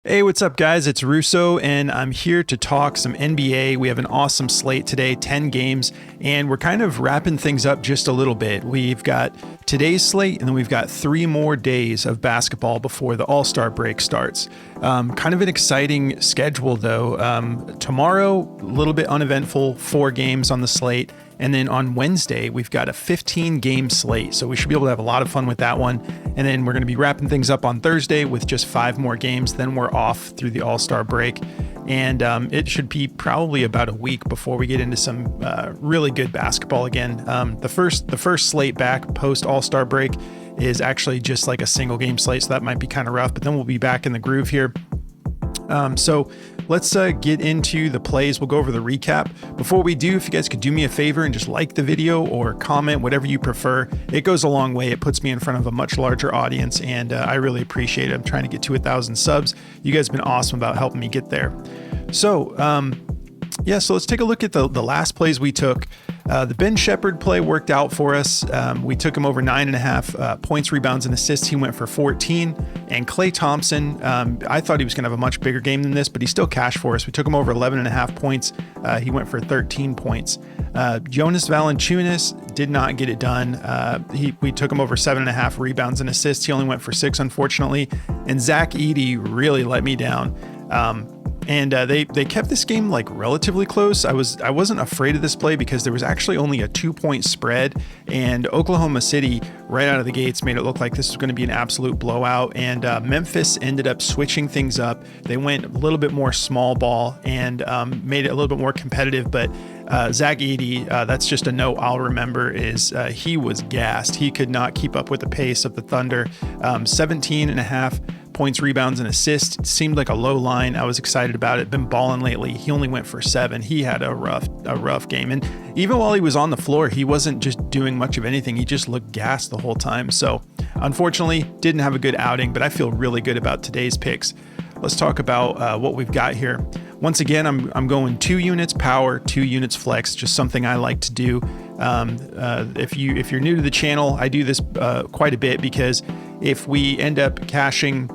Hey, what's up, guys? It's Russo, and I'm here to talk some NBA. We have an awesome slate today, 10 games, and we're kind of wrapping things up just a little bit. We've got today's slate, and then we've got 3 more days of basketball before the All-Star break starts. Kind of an exciting schedule, though. Tomorrow, a little bit uneventful, 4 games on the slate. And then on Wednesday, we've got a 15-game slate, so we should be able to have a lot of fun with that one. And then we're going to be wrapping things up on Thursday with just 5 more games. Then we're off through the All-Star break. And it should be probably about a week before we get into some really good basketball again. The first slate back post All-Star break is actually just like a single game slate, so that might be kind of rough. But then we'll be back in the groove here. So let's get into the plays. We'll go over the recap. Before we do, if you guys could do me a favor and just like the video or comment, whatever you prefer, it goes a long way. It puts me in front of a much larger audience, and I really appreciate it. I'm trying to get to 1,000 subs. You guys have been awesome about helping me get there. So, so let's take a look at the last plays we took. The Ben Shepherd play worked out for us. We took him over 9.5 points, rebounds, and assists. He went for 14. And Klay Thompson, I thought he was going to have a much bigger game than this, but he still cashed for us. We took him over 11.5 points. He went for 13 points. Jonas Valanciunas did not get it done. We took him over 7.5 rebounds and assists. He only went for 6, unfortunately. And Zach Edey really let me down. And they kept this game like relatively close. I wasn't afraid of this play because there was actually only a 2-point spread, and Oklahoma City right out of the gates made it look like this was going to be an absolute blowout. And Memphis ended up switching things up. They went a little bit more small ball and made it a little bit more competitive. But Zach Edey, that's just a note I'll remember, is he was gassed. He could not keep up with the pace of the Thunder. 17.5 points, rebounds, and assists. It seemed like a low line. I was excited about it. Been balling lately. He only went for 7. He had a rough game. And even while he was on the floor, he wasn't just doing much of anything. He just looked gassed the whole time. So unfortunately, didn't have a good outing, but I feel really good about today's picks. Let's talk about what we've got here. Once again, I'm going 2 units power, 2 units flex, just something I like to do. If you're new to the channel, I do this quite a bit, because if we end up cashing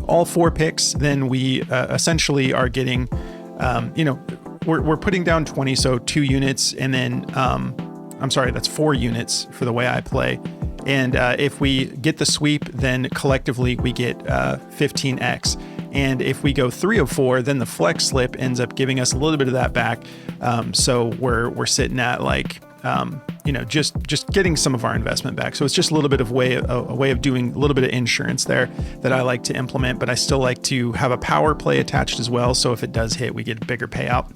all 4 picks, then we essentially are getting, we're putting down 20, so 2 units, and then, that's 4 units for the way I play. And if we get the sweep, then collectively we get 15x. And if we go 3 of 4, then the flex slip ends up giving us a little bit of that back. So we're sitting at like, just getting some of our investment back. So it's just a little bit of a way of doing a little bit of insurance there that I like to implement, but I still like to have a power play attached as well. So if it does hit, we get a bigger payout.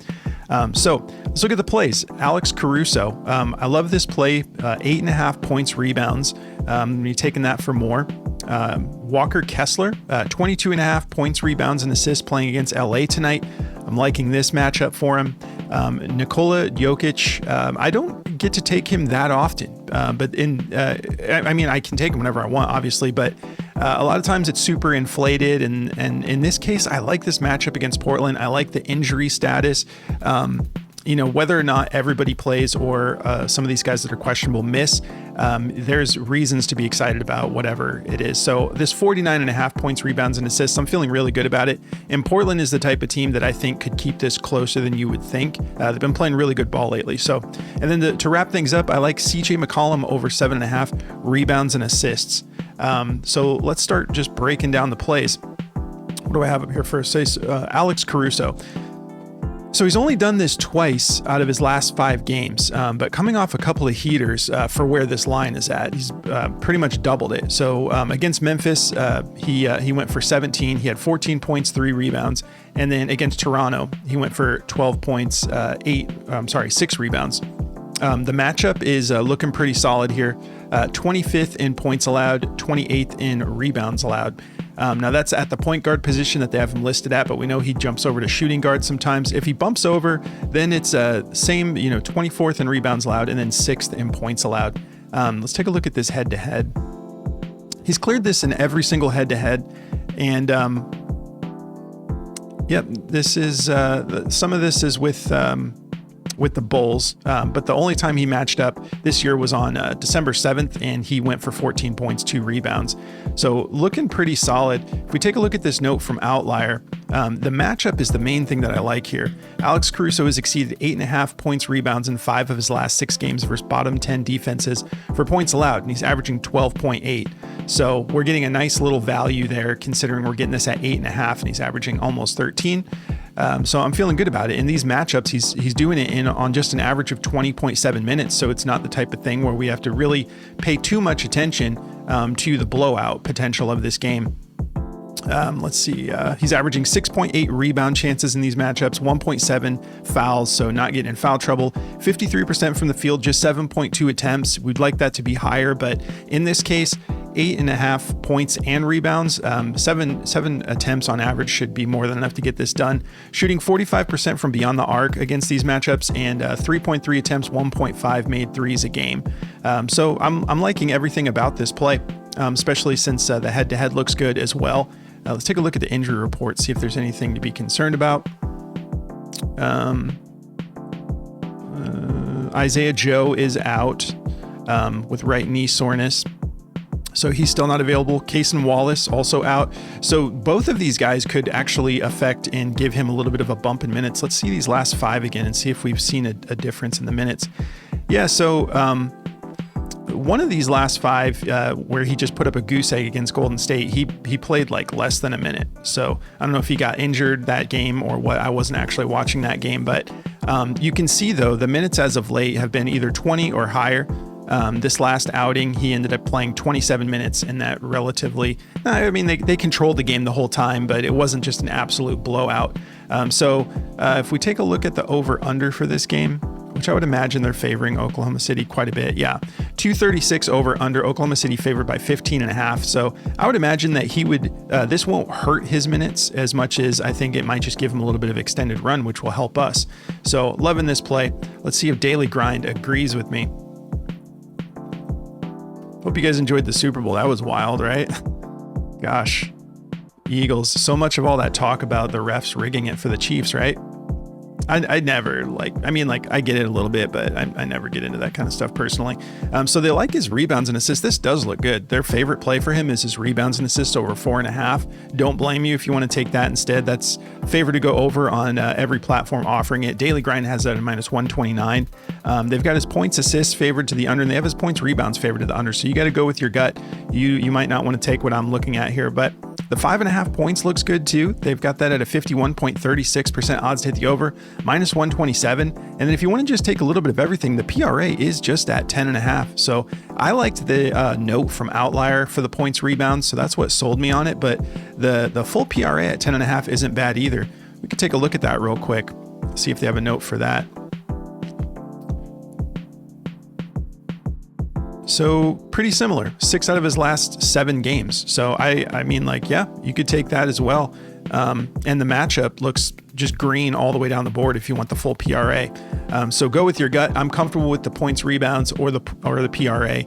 So let's look at the plays. Alex Caruso. I love this play. 8.5 points, rebounds. You're taking that for more. Walker Kessler, 22.5 points, rebounds, and assists, playing against LA tonight. I'm liking this matchup for him. Nikola Jokic, I don't get to take him that often, but I can take him whenever I want, obviously, but a lot of times it's super inflated, and in this case, I like this matchup against Portland. I like the injury status. Whether or not everybody plays or some of these guys that are questionable miss, there's reasons to be excited about whatever it is. So this 49.5 points, rebounds, and assists, I'm feeling really good about it. And Portland is the type of team that I think could keep this closer than you would think. They've been playing really good ball lately. So, and then to wrap things up, I like CJ McCollum over 7.5 rebounds and assists. So let's start just breaking down the plays. What do I have up here first? Alex Caruso. So he's only done this twice out of his last 5 games, but coming off a couple of heaters for where this line is at, he's pretty much doubled it. So against Memphis, he went for 17. He had 14 points, 3 rebounds. And then against Toronto, he went for 12 points, 6 rebounds. The matchup is looking pretty solid here. 25th in points allowed, 28th in rebounds allowed. Now that's at the point guard position that they have him listed at, but we know he jumps over to shooting guard sometimes. If he bumps over, then it's same, 24th in rebounds allowed, and then 6th in points allowed. Let's take a look at this head-to-head. He's cleared this in every single head-to-head, and this is some of this is with with the Bulls. But the only time he matched up this year was on December 7th, and he went for 14 points, 2 rebounds. So looking pretty solid. If we take a look at this note from Outlier, the matchup is the main thing that I like here. Alex Caruso has exceeded 8.5 points, rebounds in 5 of his last 6 games versus bottom 10 defenses for points allowed, and he's averaging 12.8. So we're getting a nice little value there, considering we're getting this at 8.5, and he's averaging almost 13. So I'm feeling good about it. In these matchups, he's doing it on just an average of 20.7 minutes. So it's not the type of thing where we have to really pay too much attention to the blowout potential of this game. Let's see. He's averaging 6.8 rebound chances in these matchups, 1.7 fouls, so not getting in foul trouble. 53% from the field, just 7.2 attempts. We'd like that to be higher, but in this case, 8.5 points and rebounds. Seven attempts on average should be more than enough to get this done. Shooting 45% from beyond the arc against these matchups, and 3.3 attempts, 1.5 made threes a game. So I'm liking everything about this play, especially since the head-to-head looks good as well. Let's take a look at the injury report, see if there's anything to be concerned about. Isaiah Joe is out with right knee soreness, so he's still not available. Cason Wallace also out. So both of these guys could actually affect and give him a little bit of a bump in minutes. Let's see these last 5 again and see if we've seen a difference in the minutes. Yeah, so one of these last 5 where he just put up a goose egg against Golden State, he played like less than a minute. So I don't know if he got injured that game or what. I wasn't actually watching that game, but you can see though the minutes as of late have been either 20 or higher. This last outing, he ended up playing 27 minutes, and that relatively, I mean, they controlled the game the whole time, but it wasn't just an absolute blowout. So if we take a look at the over-under for this game, which I would imagine they're favoring Oklahoma City quite a bit. Yeah, 236 over under. Oklahoma City favored by 15.5. So I would imagine that he would, this won't hurt his minutes as much as I think it might just give him a little bit of extended run, which will help us. So loving this play. Let's see if Daily Grind agrees with me. Hope you guys enjoyed the Super Bowl. That was wild, right? Gosh, Eagles. So much of all that talk about the refs rigging it for the Chiefs, right? I never I get it a little bit, but I never get into that kind of stuff personally. So they like his rebounds and assists. This does look good. Their favorite play for him is his rebounds and assists over 4.5. Don't blame you if you want to take that instead. That's favored to go over on every platform offering it. Daily Grind has that at -129. They've got his points assists favored to the under, and they have his points rebounds favored to the under. So you got to go with your gut. You might not want to take what I'm looking at here, but the 5.5 points looks good too. They've got that at a 51.36% odds to hit the over, -127. And then if you want to just take a little bit of everything, the PRA is just at 10.5. So I liked the note from Outlier for the points rebounds. So that's what sold me on it. But the full PRA at 10.5 isn't bad either. We could take a look at that real quick, see if they have a note for that. So pretty similar, 6 out of his last 7 games. So I mean, like, yeah, you could take that as well. And the matchup looks just green all the way down the board if you want the full PRA. So go with your gut. I'm comfortable with the points rebounds or the PRA.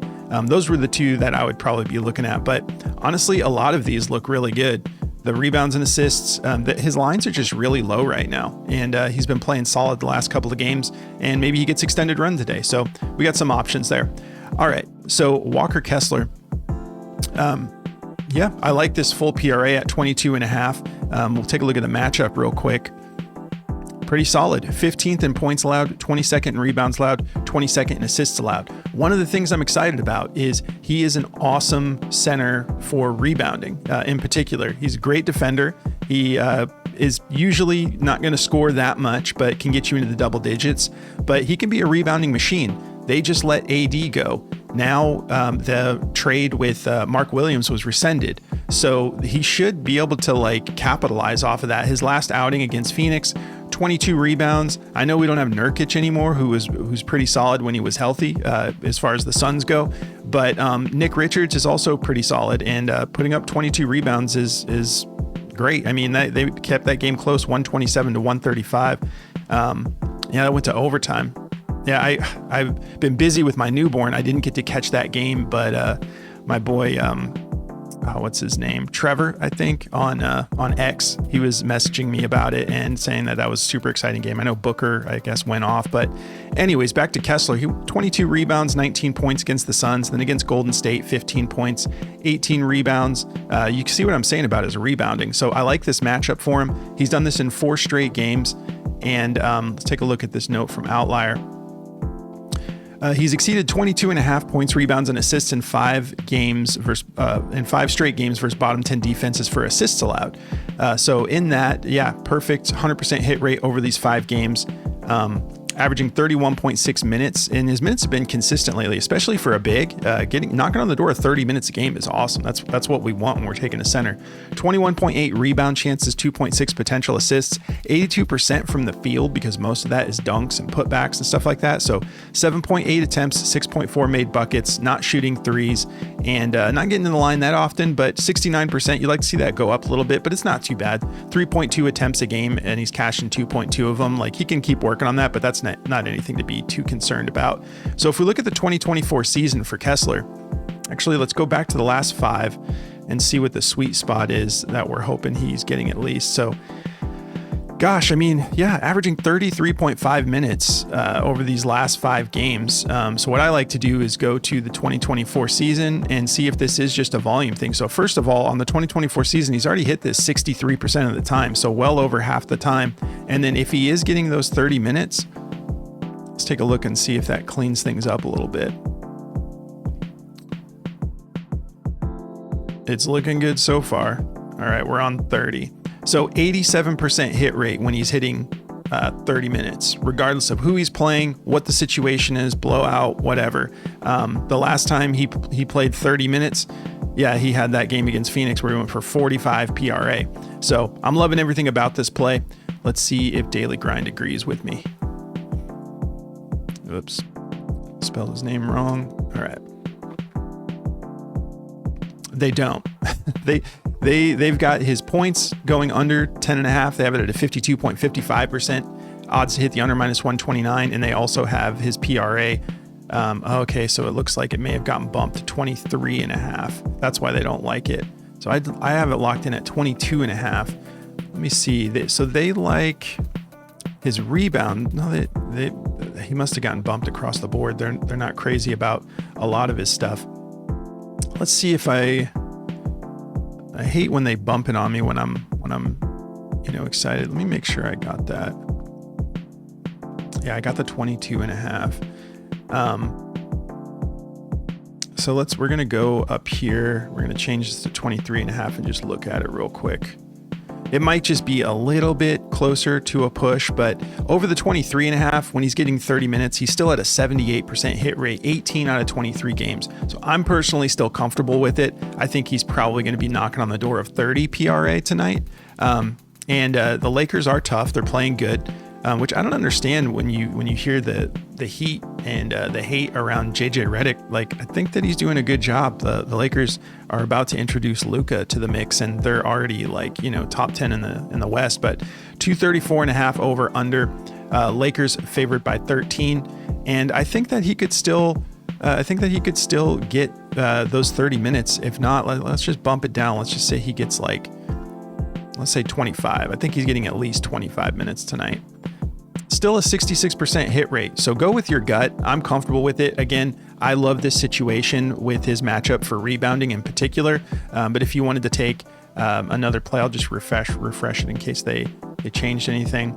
Those were the 2 that I would probably be looking at. But honestly, a lot of these look really good. The rebounds and assists, his lines are just really low right now. And he's been playing solid the last couple of games. And maybe he gets extended run today. So we got some options there. All right, so Walker Kessler. Yeah, I like this full PRA at 22.5. We'll take a look at the matchup real quick. Pretty solid. 15th in points allowed, 22nd in rebounds allowed, 22nd in assists allowed. One of the things I'm excited about is he is an awesome center for rebounding. In particular, he's a great defender. He is usually not going to score that much, but can get you into the double digits. But he can be a rebounding machine. They just let AD go. Now the trade with Mark Williams was rescinded. So he should be able to capitalize off of that. His last outing against Phoenix, 22 rebounds. I know we don't have Nurkic anymore, who's pretty solid when he was healthy as far as the Suns go. But Nick Richards is also pretty solid, and putting up 22 rebounds is great. I mean, they kept that game close, 127 to 135. Yeah, that went to overtime. Yeah, I've been busy with my newborn. I didn't get to catch that game, but my boy what's his name? Trevor, I think, on X. He was messaging me about it and saying that was a super exciting game. I know Booker, I guess, went off, but anyways, back to Kessler. He 22 rebounds, 19 points against the Suns. Then against Golden State, 15 points, 18 rebounds. You can see what I'm saying about his rebounding. So I like this matchup for him. He's done this in 4 straight games. And let's take a look at this note from Outlier. He's exceeded 22.5 points, rebounds, and assists in 5 straight games versus bottom 10 defenses for assists allowed. So in that, perfect 100% hit rate over these 5 games. Averaging 31.6 minutes, and his minutes have been consistent lately, especially for a big. Knocking on the door 30 minutes a game is awesome. That's what we want when we're taking a center. 21.8 rebound chances, 2.6 potential assists, 82% from the field because most of that is dunks and putbacks and stuff like that. So 7.8 attempts, 6.4 made buckets, not shooting threes, and not getting in the line that often, but 69%. You'd like to see that go up a little bit, but it's not too bad. 3.2 attempts a game, and he's cashing 2.2 of them. Like, he can keep working on that, but that's not anything to be too concerned about. So if we look at the 2024 season for Kessler, actually, let's go back to the last 5 and see what the sweet spot is that we're hoping he's getting at least. So, gosh, I mean, averaging 33.5 minutes over these last 5 games. So what I like to do is go to the 2024 season and see if this is just a volume thing. So first of all, on the 2024 season, he's already hit this 63% of the time, so well over half the time. And then if he is getting those 30 minutes, let's take a look and see if that cleans things up a little bit. It's looking good so far. All right, we're on 30. So 87% hit rate when he's hitting 30 minutes, regardless of who he's playing, what the situation is, blowout, whatever. The last time he played 30 minutes, he had that game against Phoenix where he went for 45 PRA. So I'm loving everything about this play. Let's see if Daily Grind agrees with me. Oops, spelled his name wrong. All right. They don't. They've got his points going under 10.5. They have it at a 52.55% odds to hit the under -129, and they also have his PRA. Okay, so it looks like it may have gotten bumped to 23.5. That's why they don't like it. So I have it locked in at 22.5. Let me see. So they like his rebound. No, he must have gotten bumped across the board. They're not crazy about a lot of his stuff. Let's see if I hate when they bump it on me when I'm excited. Let me make sure I got that. Yeah, I got the 22.5. So we're going to go up here. We're going to change this to 23.5 and just look at it real quick. It might just be a little bit closer to a push, but over the 23.5, when he's getting 30 minutes, he's still at a 78% hit rate, 18 out of 23 games. So I'm personally still comfortable with it. I think he's probably going to be knocking on the door of 30 PRA tonight. And the Lakers are tough. They're playing good, which I don't understand when you hear the heat and the hate around JJ Redick. Like, I think that he's doing a good job. The Lakers are about to introduce Luka to the mix, and they're already top 10 in the West. But 234.5 over under. Lakers favored by 13, and I think that he could still get those 30 minutes. If not, let's just bump it down. Let's just say he gets let's say 25. I think he's getting at least 25 minutes tonight. Still a 66% hit rate. So go with your gut. I'm comfortable with it. Again, I love this situation with his matchup for rebounding in particular. But if you wanted to take another play, I'll just refresh it in case they changed anything.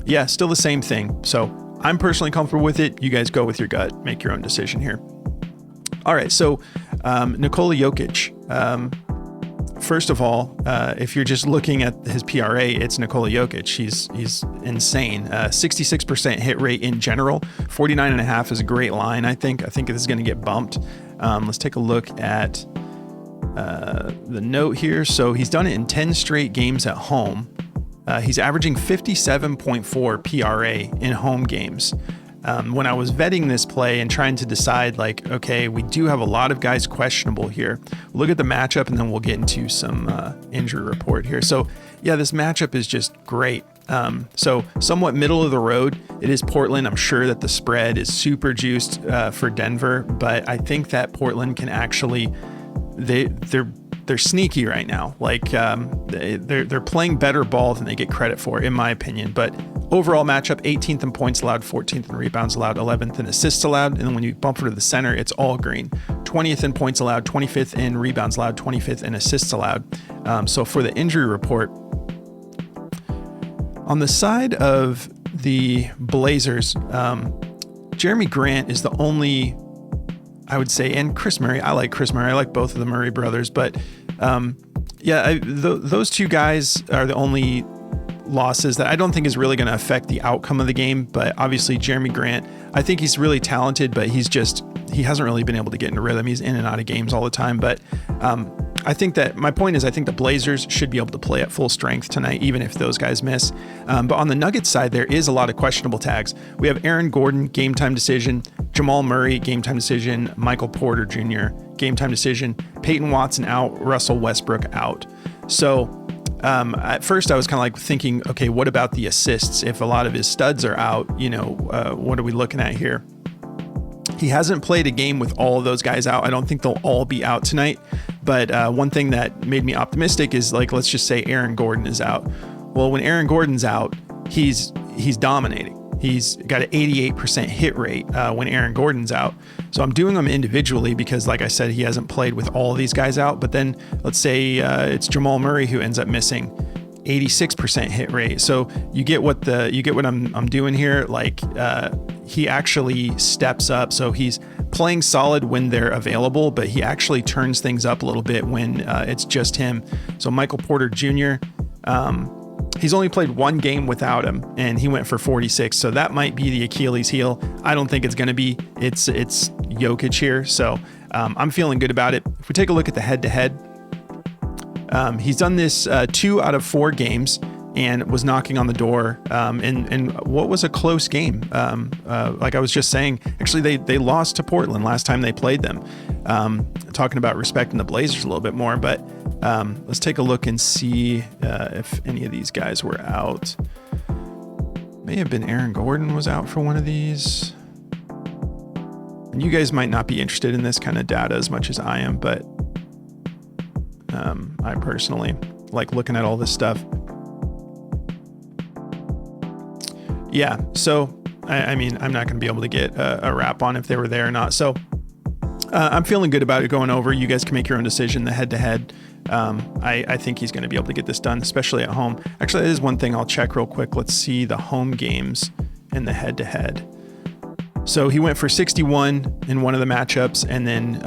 Yeah, still the same thing. So I'm personally comfortable with it. You guys go with your gut. Make your own decision here. All right. So Nikola Jokic. First of all, if you're just looking at his PRA, it's Nikola Jokic. He's insane. 66% hit rate in general. 49.5 is a great line. I think this is going to get bumped. Let's take a look at the note here. So he's done it in 10 straight games at home. He's averaging 57.4 PRA in home games. When I was vetting this play and trying to decide, okay, we do have a lot of guys questionable here. Look at the matchup, and then we'll get into some injury report here. So, yeah, this matchup is just great. So somewhat middle of the road. It is Portland. I'm sure that the spread is super juiced for Denver, but I think that Portland can actually, they're they're sneaky right now. Like they're playing better ball than they get credit for, in my opinion. But overall matchup, 18th in points allowed, 14th in rebounds allowed, 11th in assists allowed. And then when you bump over to the center, it's all green. 20th in points allowed, 25th in rebounds allowed, 25th in assists allowed. So for the injury report, on the side of the Blazers, Jeremy Grant is the only, I would say, and Chris Murray. I like Chris Murray. I like both of the Murray brothers, but those two guys are the only losses that I don't think is really going to affect the outcome of the game. But obviously Jeremy Grant, I think he's really talented, but he hasn't really been able to get into rhythm. He's in and out of games all the time. But I think that my point is, I think the Blazers should be able to play at full strength tonight, even if those guys miss. But on the Nuggets side, there is a lot of questionable tags. We have Aaron Gordon, game time decision, Jamal Murray, game time decision, Michael Porter Jr., game time decision, Peyton Watson out, Russell Westbrook out. So at first I was kind of like thinking, okay, what about the assists? If a lot of his studs are out, what are we looking at here? He hasn't played a game with all of those guys out. I don't think they'll all be out tonight. But one thing that made me optimistic is, like, let's just say Aaron Gordon is out. Well, when Aaron Gordon's out, he's dominating. He's got an 88% hit rate when Aaron Gordon's out. So I'm doing them individually because, like I said, he hasn't played with all of these guys out. But then let's say it's Jamal Murray who ends up missing, 86% hit rate. So you get what I'm doing here. Like he actually steps up. So he's playing solid when they're available, but he actually turns things up a little bit when it's just him. So Michael Porter Jr., he's only played one game without him, and he went for 46. So that might be the Achilles heel. I don't think it's going to be. It's Jokic here. So I'm feeling good about it. If we take a look at the head-to-head, he's done this 2 out of 4 games and was knocking on the door. And what was a close game? Like I was just saying, actually they lost to Portland last time they played them. Talking about respecting the Blazers a little bit more, but let's take a look and see if any of these guys were out. May have been Aaron Gordon was out for one of these. And you guys might not be interested in this kind of data as much as I am, but I personally like looking at all this stuff. Yeah, so I mean, I'm not going to be able to get a wrap on if they were there or not. So I'm feeling good about it going over. You guys can make your own decision. The head-to-head, I think he's going to be able to get this done, especially at home. Actually, that is one thing I'll check real quick. Let's see the home games and the head-to-head. So he went for 61 in one of the matchups, and then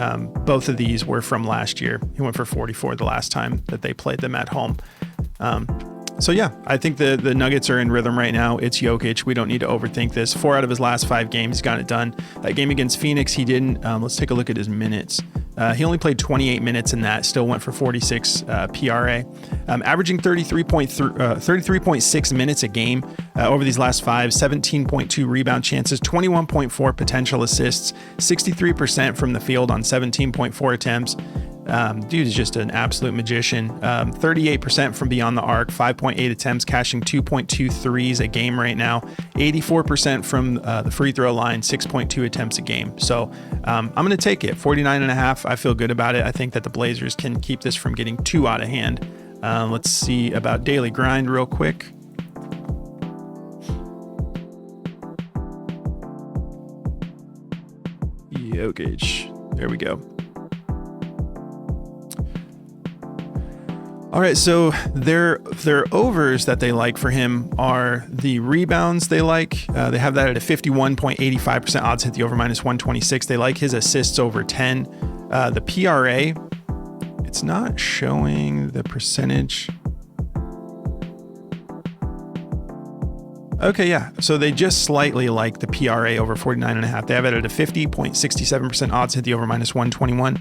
both of these were from last year. He went for 44 the last time that they played them at home. So yeah, I think the Nuggets are in rhythm right now. It's Jokic. We don't need to overthink this. 4 out of his last 5 games, he's got it done. That game against Phoenix, he didn't. Let's take a look at his minutes. He only played 28 minutes in that, still went for 46 PRA. Averaging 33.6 minutes a game over these last 5, 17.2 rebound chances, 21.4 potential assists, 63% from the field on 17.4 attempts. Dude is just an absolute magician. 38% from beyond the arc, 5.8 attempts, cashing 2.2 threes a game right now. 84% from the free throw line, 6.2 attempts a game. So I'm going to take it. 49.5. I feel good about it. I think that the Blazers can keep this from getting too out of hand. Let's see about daily grind real quick. Jokic. There we go. All right, so their overs that they like for him are the rebounds they like. They have that at a 51.85% odds, hit the over minus 126. They like his assists over 10. The PRA, it's not showing the percentage. Okay, yeah, so they just slightly like the PRA over 49.5. They have it at a 50.67% odds, hit the over minus 121.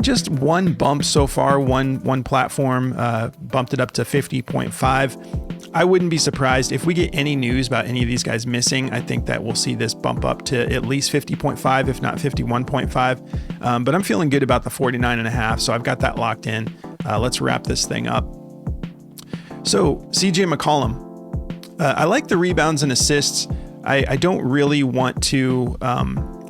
Just one bump so far, one platform bumped it up to 50.5. I wouldn't be surprised if we get any news about any of these guys missing. I think that we'll see this bump up to at least 50.5, if not 51.5. But I'm feeling good about the 49.5, so I've got that locked in. Let's wrap this thing up. So CJ McCollum, I like the rebounds and assists. I don't really want to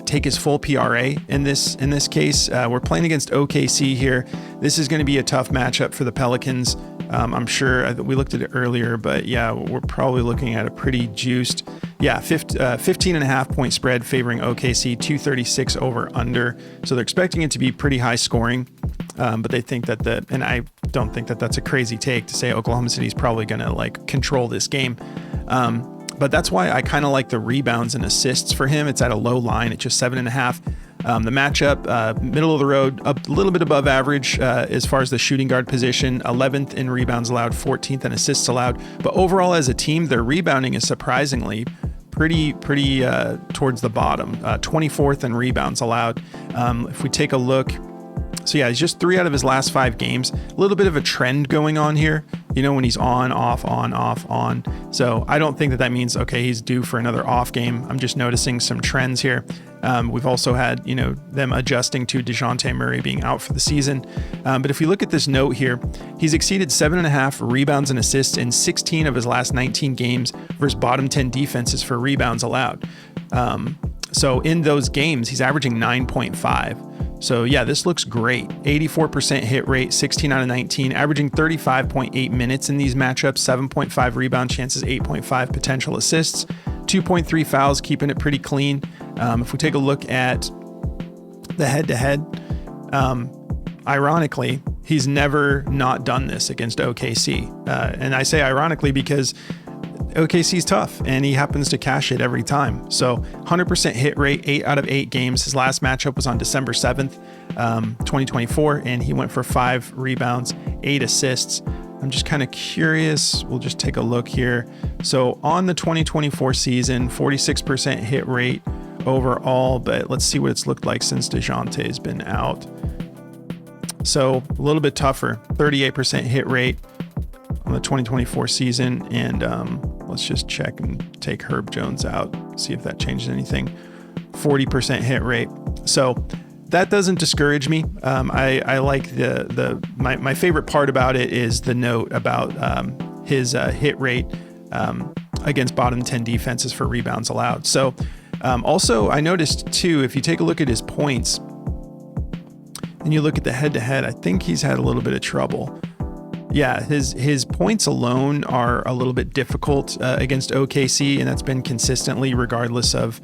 take his full PRA in this case. We're playing against OKC here. this is going to be a tough matchup for the Pelicans. I'm sure we looked at it earlier, but yeah, we're probably looking at a pretty juiced, 15.5 point spread favoring OKC, 236 over under. So they're expecting it to be pretty high scoring, but they think that and I don't think that that's a crazy take to say Oklahoma City's probably going to like control this game. But that's why I kind of like the rebounds and assists for him. It's at a low line at just 7.5. The matchup, middle of the road, a little bit above average as far as the shooting guard position, 11th in rebounds allowed, 14th in assists allowed. But overall as a team, their rebounding is surprisingly pretty towards the bottom, 24th in rebounds allowed. If we take a look, so yeah, he's just 3 out of his last 5 games. A little bit of a trend going on here, when he's on, off, on, off, on. So I don't think that means, okay, he's due for another off game. I'm just noticing some trends here. We've also had, them adjusting to DeJounte Murray being out for the season. But if we look at this note here, he's exceeded 7.5 rebounds and assists in 16 of his last 19 games versus bottom 10 defenses for rebounds allowed. So in those games, he's averaging 9.5. So yeah, this looks great. 84% hit rate, 16 out of 19, averaging 35.8 minutes in these matchups, 7.5 rebound chances, 8.5 potential assists, 2.3 fouls, keeping it pretty clean. If we take a look at the head-to-head, ironically, he's never not done this against OKC. And I say ironically because OKC's tough and he happens to cash it every time. So 100% hit rate, 8 out of 8 games. His last matchup was on December 7th, 2024, and he went for 5 rebounds, 8 assists. I'm just kind of curious. We'll just take a look here. So on the 2024 season, 46% hit rate overall, but let's see what it's looked like since DeJounte's been out. So a little bit tougher, 38% hit rate on the 2024 season. And let's just check and take Herb Jones out, see if that changes anything. 40% hit rate. So that doesn't discourage me. I like my favorite part about it is the note about his hit rate against bottom 10 defenses for rebounds allowed. So also I noticed too, if you take a look at his points and you look at the head-to-head, I think he's had a little bit of trouble. Yeah, his points alone are a little bit difficult against OKC, and that's been consistently regardless of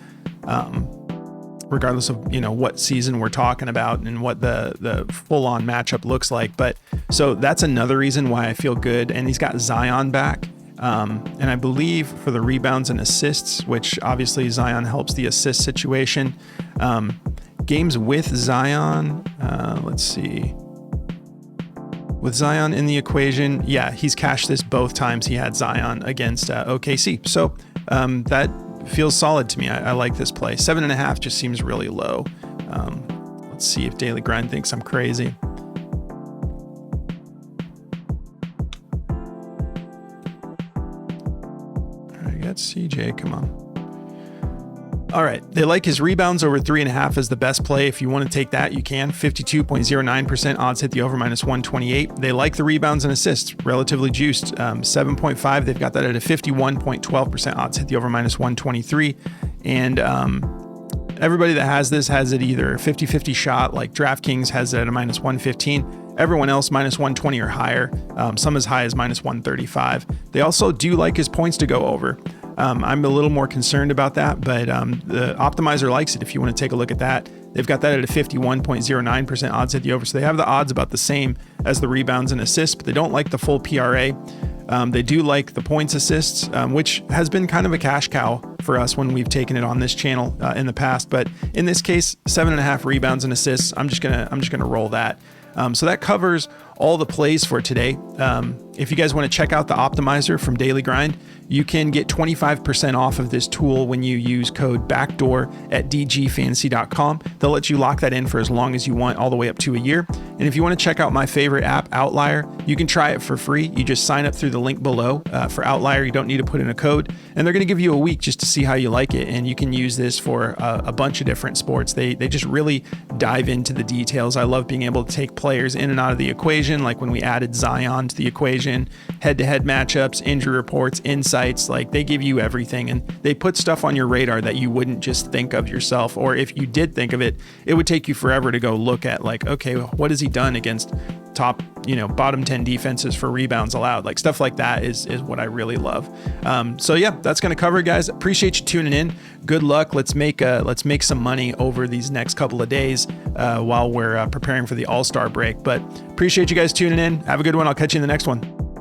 what season we're talking about and what the full-on matchup looks like. But so that's another reason why I feel good. And he's got Zion back. And I believe for the rebounds and assists, which obviously Zion helps the assist situation. Games with Zion, let's see. With Zion in the equation, yeah, he's cashed this both times he had Zion against OKC. So that feels solid to me. I like this play. 7.5 just seems really low. Let's see if Daily Grind thinks I'm crazy. All right, got CJ, come on. All right, they like his rebounds over 3.5 as the best play. If you want to take that, you can. 52.09% odds hit the over -128. They like the rebounds and assists, relatively juiced. 7.5, they've got that at a 51.12% odds hit the over -123. And everybody that has this has it either 50-50 shot, like DraftKings has it at a -115. Everyone else -120 or higher, some as high as -135. They also do like his points to go over. I'm a little more concerned about that, but the optimizer likes it. If you want to take a look at that, they've got that at a 51.09% odds hit the over. So they have the odds about the same as the rebounds and assists, but they don't like the full PRA. They do like the points assists, which has been kind of a cash cow for us when we've taken it on this channel in the past. But in this case, 7.5 rebounds and assists. I'm just gonna roll that. So that covers all the plays for today. If you guys want to check out the optimizer from Daily Grind, you can get 25% off of this tool when you use code BACKDOOR at dgfantasy.com. They'll let you lock that in for as long as you want, all the way up to a year. And if you want to check out my favorite app, Outlier, you can try it for free. You just sign up through the link below for Outlier. You don't need to put in a code, and they're going to give you a week just to see how you like it. And you can use this for a bunch of different sports. They just really dive into the details. I love being able to take players in and out of the equation, like when we added Zion to the equation, head-to-head matchups, injury reports, insights. Like they give you everything, and they put stuff on your radar that you wouldn't just think of yourself, or if you did think of it, it would take you forever to go look at, like, okay, what has he done against top, bottom 10 defenses for rebounds allowed. Like stuff like that is what I really love. So yeah, that's going to cover it, guys. Appreciate you tuning in. Good luck. Let's make some money over these next couple of days while we're preparing for the All-Star break. But appreciate you guys tuning in. Have a good one. I'll catch you in the next one.